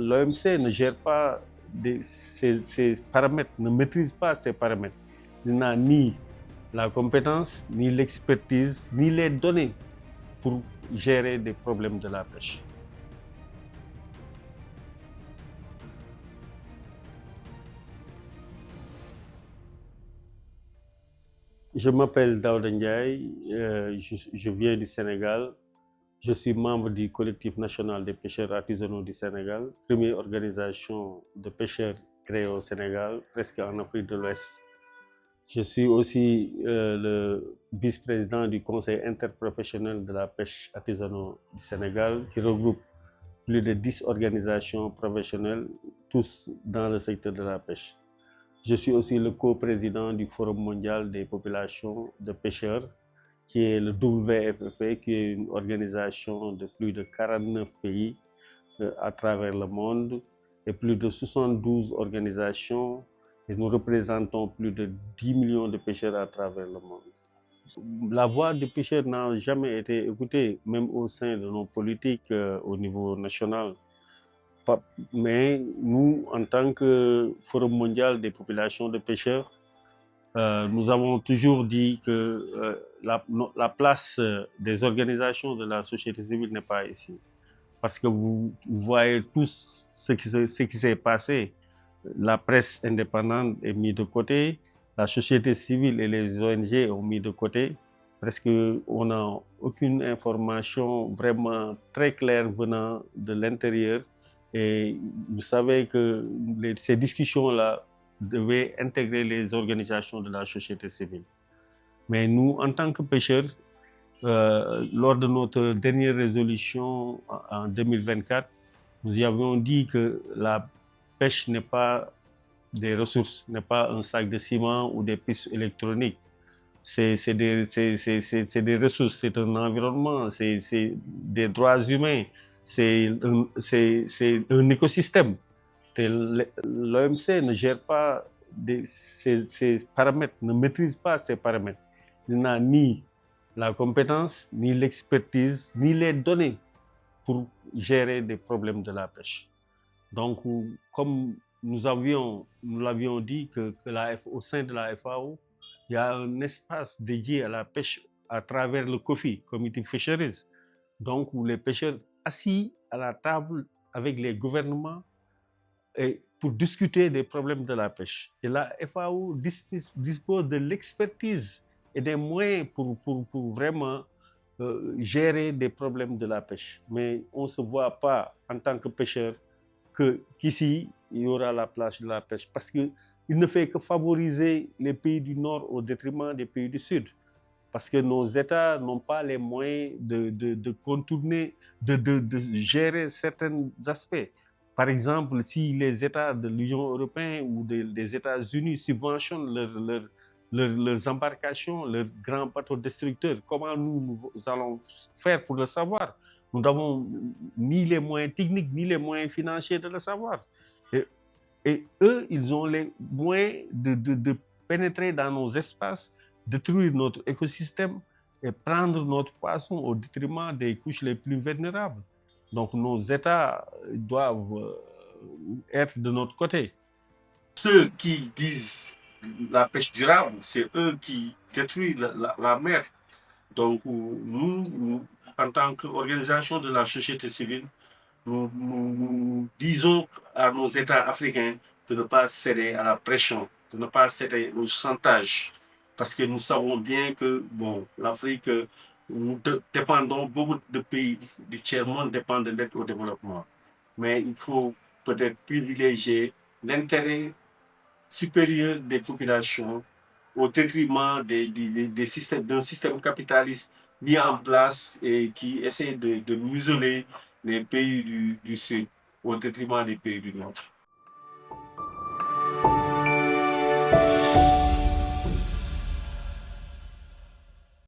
l'OMC ne gère pas ces paramètres, ne maîtrise pas ces paramètres. Il n'a ni la compétence, ni l'expertise, ni les données pour gérer des problèmes de la pêche. Je m'appelle Daouda Ndiaye, je viens du Sénégal. Je suis membre du collectif national des pêcheurs artisanaux du Sénégal, première organisation de pêcheurs créée au Sénégal, presque en Afrique de l'Ouest. Je suis aussi le vice-président du Conseil interprofessionnel de la pêche artisanale du Sénégal, qui regroupe plus de 10 organisations professionnelles, tous dans le secteur de la pêche. Je suis aussi le co-président du Forum mondial des populations de pêcheurs, qui est le WFP, qui est une organisation de plus de 49 pays à travers le monde et plus de 72 organisations. Et nous représentons plus de 10 millions de pêcheurs à travers le monde. La voix des pêcheurs n'a jamais été écoutée, même au sein de nos politiques au niveau national. Mais nous, en tant que Forum mondial des populations de pêcheurs, nous avons toujours dit que la place des organisations de la société civile n'est pas ici. Parce que vous voyez tous ce qui s'est passé. La presse indépendante est mise de côté, la société civile et les ONG ont mis de côté. Presque on n'a aucune information vraiment très claire venant de l'intérieur. Et vous savez que ces discussions-là devaient intégrer les organisations de la société civile. Mais nous, en tant que pêcheurs, lors de notre dernière résolution en 2024, nous y avions dit que la pêche n'est pas des ressources, n'est pas un sac de ciment ou des pistes électroniques. C'est des ressources, c'est un environnement, c'est des droits humains, c'est un écosystème. L'OMC ne gère pas ces paramètres, ne maîtrise pas ces paramètres. Il n'a ni la compétence, ni l'expertise, ni les données pour gérer des problèmes de la pêche. Donc, comme nous l'avions dit que au sein de la FAO, il y a un espace dédié à la pêche à travers le COFI, Committee Fisheries, donc où les pêcheurs assis à la table avec les gouvernements et pour discuter des problèmes de la pêche. Et la FAO dispose de l'expertise et des moyens pour vraiment gérer des problèmes de la pêche. Mais on ne se voit pas en tant que pêcheur qu'ici, il y aura la place de la pêche. Parce qu'il ne fait que favoriser les pays du Nord au détriment des pays du Sud. Parce que nos États n'ont pas les moyens de contourner, de gérer certains aspects. Par exemple, si les États de l'Union européenne ou des États-Unis subventionnent leurs embarcations, leurs grands bateaux destructeurs, comment nous allons faire pour le savoir? Nous n'avons ni les moyens techniques, ni les moyens financiers de le savoir. Et eux, ils ont les moyens de pénétrer dans nos espaces, détruire notre écosystème et prendre notre poisson au détriment des couches les plus vulnérables. Donc nos États doivent être de notre côté. Ceux qui disent la pêche durable, c'est eux qui détruisent la mer. Donc nous, en tant qu'organisation de la société civile, nous disons à nos États africains de ne pas céder à la pression, de ne pas céder au chantage. Parce que nous savons bien que l'Afrique, nous dépendons, beaucoup de pays du tiers-monde dépendent de l'aide au développement. Mais il faut peut-être privilégier l'intérêt supérieur des populations au détriment d'un système capitaliste mis en place et qui essaie de museler les pays du Sud au détriment des pays du Nord.